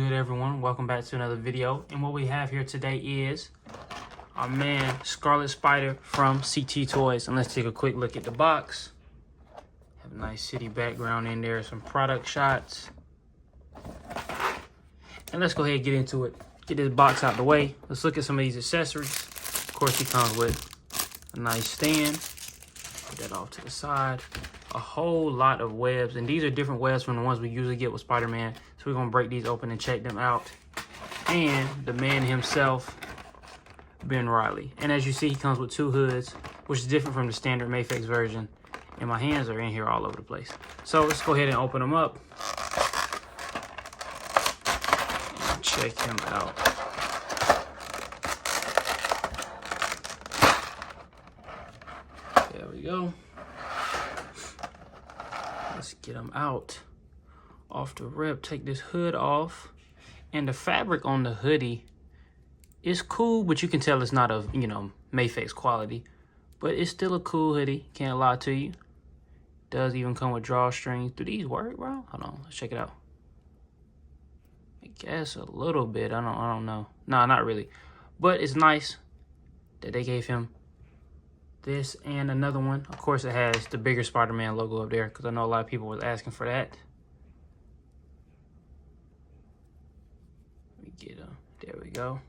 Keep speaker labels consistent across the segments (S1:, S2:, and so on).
S1: good, everyone? Welcome back to another video. And what we have here today is our man Scarlet Spider from CT Toys. And let's take a quick look at the box. Have a nice city background in there, some product shots. And let's go ahead and get into it. Get this box out the way. Let's look at some of these accessories. Of course, he comes with a nice stand. Put that off to the side. A whole lot of webs, and these are different webs from the ones we usually get with Spider-Man. So we're gonna break these open and check them out. And the man himself, Ben Reilly. And as you see, he comes with two hoods, which is different from the standard Mafex version. And my hands are in here all over the place. So let's go ahead and open them up and check him out. There we go. Let's get them out off the rip. Take this hood off, and the fabric on the hoodie is cool, but you can tell it's not of, Mafex quality, but it's still a cool hoodie. Can't lie to you. Does even come with drawstrings. Do these work, bro? Hold on, let's check it out. I guess a little bit. I don't know. Nah, not really, but it's nice that they gave him this and another one. Of course, it has the bigger Spider-Man logo up there because I know a lot of people was asking for that. Let me get him. There we go.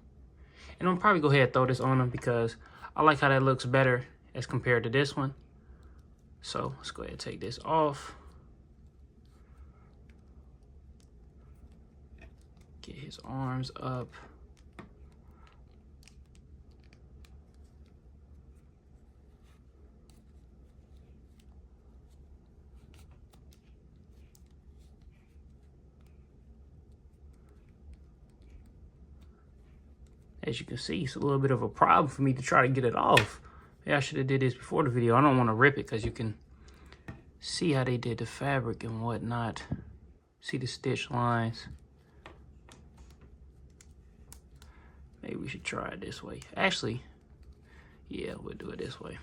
S1: And I'll probably go ahead and throw this on him because I like how that looks better as compared to this one. So let's go ahead and take this off. Get his arms up. As you can see, it's a little bit of a problem for me to try to get it off. Maybe I should have did this before the video. I don't want to rip it because you can see how they did the fabric and whatnot. See the stitch lines. Maybe we should try it this way. Actually, yeah, we'll do it this way.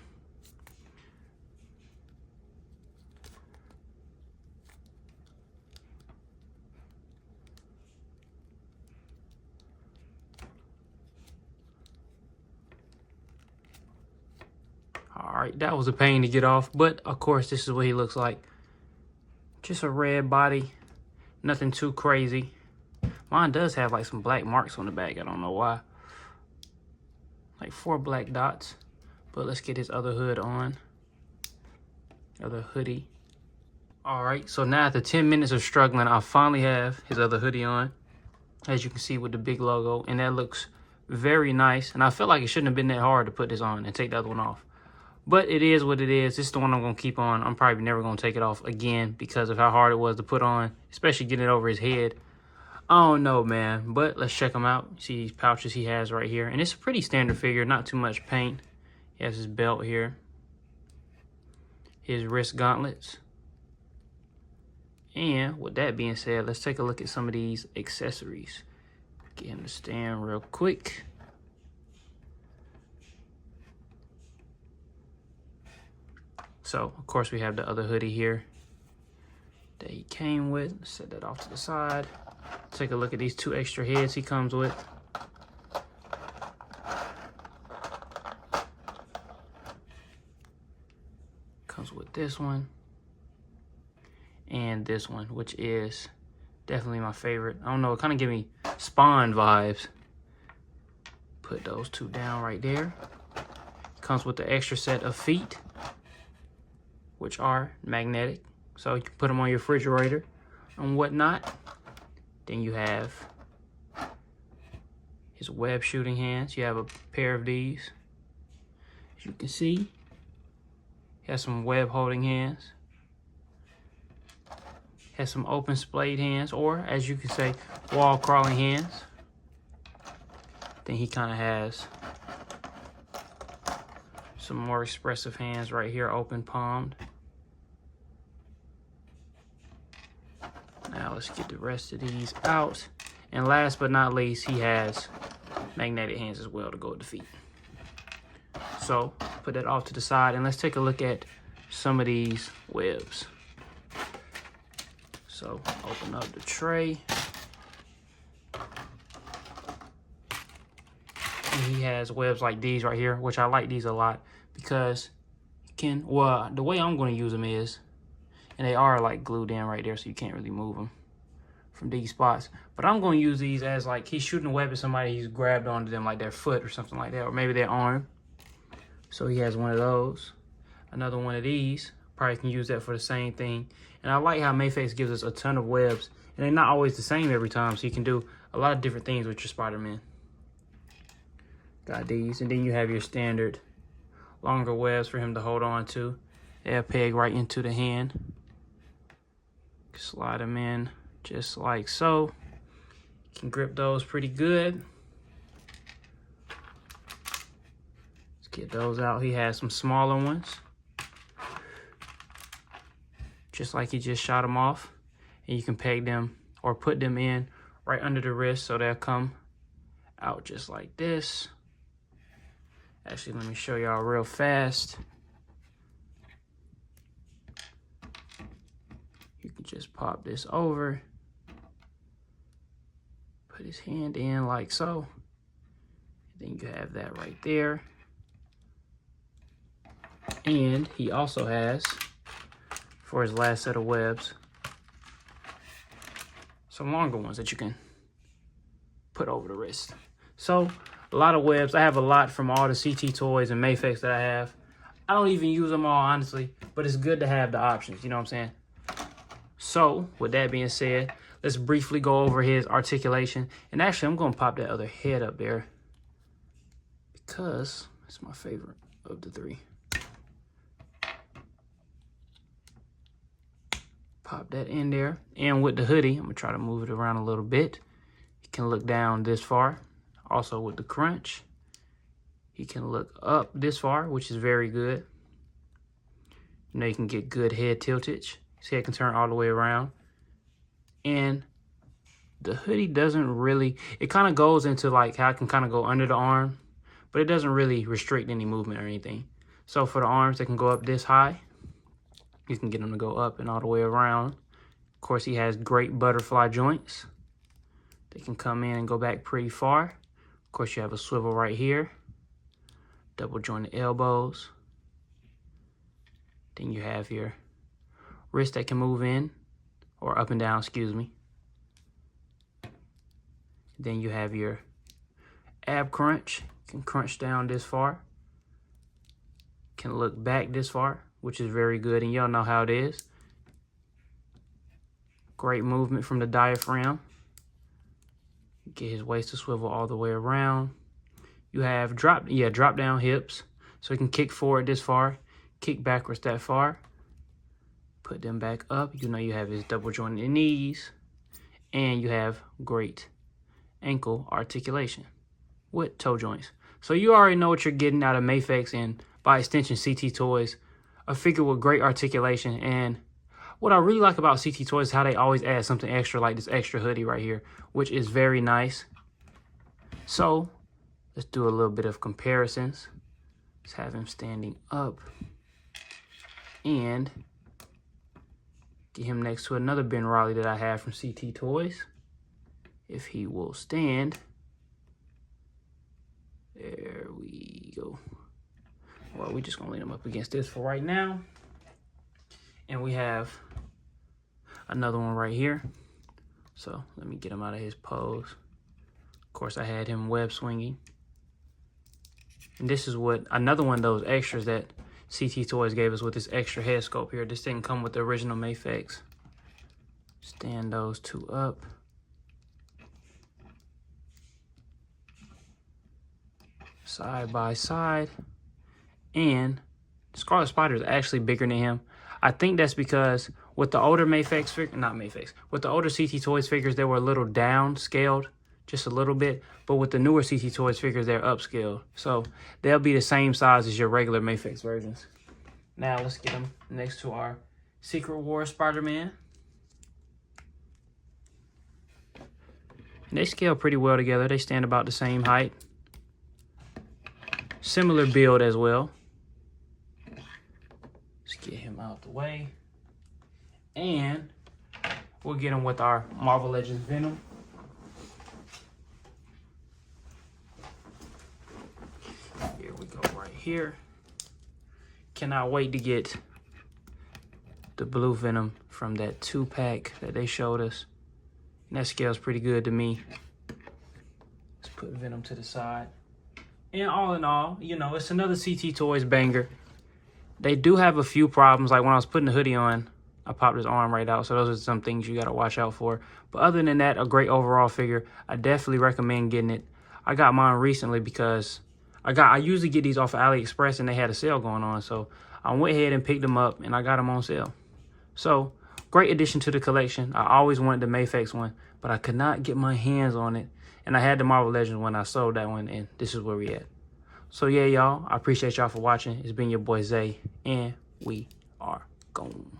S1: All right, that was a pain to get off, but of course, this is what he looks like. Just a red body, nothing too crazy. Mine does have like some black marks on the back. I don't know why. Like 4 black dots. But let's get his other hood on. Other hoodie. All right, so now after 10 minutes of struggling, I finally have his other hoodie on. As you can see with the big logo, and that looks very nice. And I feel like it shouldn't have been that hard to put this on and take the other one off. But it is what it is. This is the one I'm going to keep on. I'm probably never going to take it off again because of how hard it was to put on, especially getting it over his head. I don't know, man, but let's check him out. See these pouches he has right here. And it's a pretty standard figure, not too much paint. He has his belt here. His wrist gauntlets. And with that being said, let's take a look at some of these accessories. Get him to stand real quick. So, of course, we have the other hoodie here that he came with. Set that off to the side. Take a look at these 2 extra heads he comes with. Comes with this one. And this one, which is definitely my favorite. I don't know, it kind of give me Spawn vibes. Put those 2 down right there. Comes with the extra set of feet, which are magnetic, so you can put them on your refrigerator and whatnot. Then you have his web shooting hands. You have a pair of these. As you can see, he has some web holding hands. Has some open splayed hands, or as you can say, wall crawling hands. Then he kind of has some more expressive hands right here, open palmed. Now let's get the rest of these out. And last but not least, he has magnetic hands as well to go with the feet. So put that off to the side, and let's take a look at some of these webs. So open up the tray. And he has webs like these right here, which I like these a lot because you can, well, the way I'm going to use them is, and they are like glued in right there, so you can't really move them from these spots. But I'm going to use these as like he's shooting a web at somebody, he's grabbed onto them like their foot or something like that, or maybe their arm. So he has one of those. Another one of these. Probably can use that for the same thing. And I like how Mafex gives us a ton of webs. And they're not always the same every time, so you can do a lot of different things with your Spider-Man. Got these. And then you have your standard longer webs for him to hold on to. They'll peg right into the hand. Slide them in just like so. You can grip those pretty good. Let's get those out. He has some smaller ones. Just like he just shot them off. And you can peg them or put them in right under the wrist so they'll come out just like this. Actually, let me show y'all real fast. You can just pop this over. Put his hand in like so. And then you have that right there. And he also has, for his last set of webs, some longer ones that you can put over the wrist. So a lot of webs. I have a lot from all the CT toys and Mafex that I have. I don't even use them all, honestly, but it's good to have the options, you know what I'm saying? So with that being said, let's briefly go over his articulation. And actually, I'm going to pop that other head up there because it's my favorite of the three. Pop that in there. And with the hoodie, I'm going to try to move it around a little bit. You can look down this far. Also with the crunch, he can look up this far, which is very good. You know, you can get good head tiltage. His head can turn all the way around. And the hoodie doesn't really, it kind of goes into like how it can kind of go under the arm, but it doesn't really restrict any movement or anything. So for the arms, they can go up this high. You can get them to go up and all the way around. Of course, he has great butterfly joints. They can come in and go back pretty far. Of course, you have a swivel right here. Double jointed elbows. Then you have your wrist that can move in, or up and down, excuse me. Then you have your ab crunch. You can crunch down this far. Can look back this far, which is very good, and y'all know how it is. Great movement from the diaphragm. Get his waist to swivel all the way around. You have drop down hips, so he can kick forward this far, kick backwards that far. Put them back up. You know you have his double jointed knees, and you have great ankle articulation with toe joints. So you already know what you're getting out of Mafex and by extension CT Toys, a figure with great articulation. And what I really like about CT Toys is how they always add something extra, like this extra hoodie right here, which is very nice. So let's do a little bit of comparisons. Let's have him standing up and get him next to another Ben Riley that I have from CT Toys. If he will stand. There we go. Well, we're just going to lean him up against this for right now. And we have another one right here. So let me get him out of his pose. Of course, I had him web swinging. And this is what another one of those extras that CT Toys gave us with this extra head sculpt here. This didn't come with the original Mafex. Stand those two up. Side by side. And Scarlet Spider is actually bigger than him. I think that's because with the older Mafex figure, not Mafex, with the older CT Toys figures, they were a little downscaled, just a little bit. But with the newer CT Toys figures, they're upscaled. So they'll be the same size as your regular Mafex versions. Now let's get them next to our Secret War Spider-Man. They scale pretty well together. They stand about the same height. Similar build as well. Let's get him out the way. And we'll get him with our Marvel Legends Venom. here. Cannot wait to get the blue Venom from that 2-pack that they showed us. And that scales pretty good to me. Let's put Venom to the side. And all in all, you know, it's another CT Toys banger. They do have a few problems. Like when I was putting the hoodie on, I popped his arm right out. So those are some things you got to watch out for. But other than that, a great overall figure. I definitely recommend getting it. I got mine recently because I usually get these off of AliExpress and they had a sale going on. So I went ahead and picked them up and I got them on sale. So great addition to the collection. I always wanted the Mafex one, but I could not get my hands on it. And I had the Marvel Legends when I sold that one, and this is where we at. So yeah, y'all, I appreciate y'all for watching. It's been your boy Zay, and we are gone.